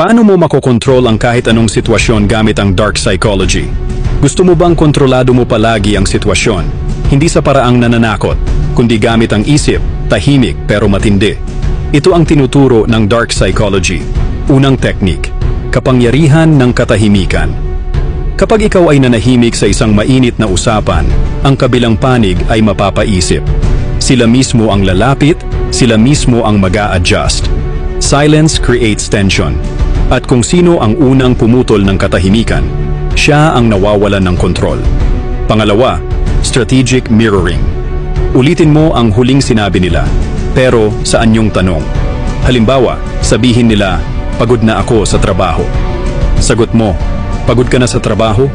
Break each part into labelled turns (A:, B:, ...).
A: Paano mo makokontrol ang kahit anong sitwasyon gamit ang dark psychology? Gusto mo bang kontrolado mo palagi ang sitwasyon? Hindi sa paraang nananakot, kundi gamit ang isip, tahimik pero matindi. Ito ang tinuturo ng dark psychology. Unang teknik, kapangyarihan ng katahimikan. Kapag ikaw ay nanahimik sa isang mainit na usapan, ang kabilang panig ay mapapaisip. Sila mismo ang lalapit, sila mismo ang mag-a-adjust. Silence creates tension. At kung sino ang unang pumutol ng katahimikan, siya ang nawawalan ng kontrol. Pangalawa, strategic mirroring. Ulitin mo ang huling sinabi nila, pero saan yung tanong? Halimbawa, sabihin nila, pagod na ako sa trabaho. Sagot mo, pagod ka na sa trabaho?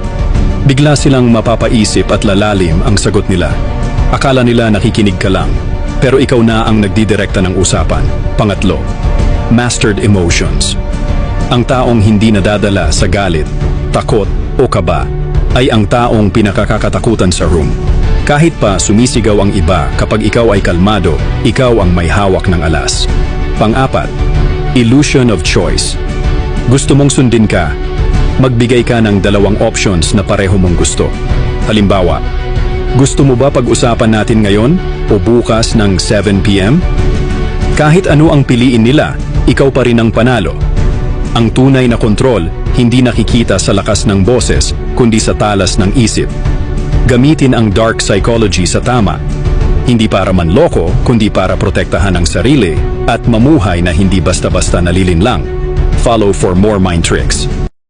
A: Bigla silang mapapaisip at lalalim ang sagot nila. Akala nila nakikinig ka lang, pero ikaw na ang nagdidirekta ng usapan. Pangatlo, mastered emotions. Ang taong hindi nadadala sa galit, takot o kaba ay ang taong pinakakatakutan sa room. Kahit pa sumisigaw ang iba kapag ikaw ay kalmado, ikaw ang may hawak ng alas. Pang-apat, illusion of choice. Gusto mong sundin ka, magbigay ka ng dalawang options na pareho mong gusto. Halimbawa, gusto mo ba pag-usapan natin ngayon o bukas ng 7 p.m.? Kahit ano ang piliin nila, ikaw pa rin ang panalo. Ang tunay na kontrol, hindi nakikita sa lakas ng boses, kundi sa talas ng isip. Gamitin ang dark psychology sa tama. Hindi para manloko, kundi para protektahan ang sarili at mamuhay na hindi basta-basta nalilinlang. Follow for more mind tricks.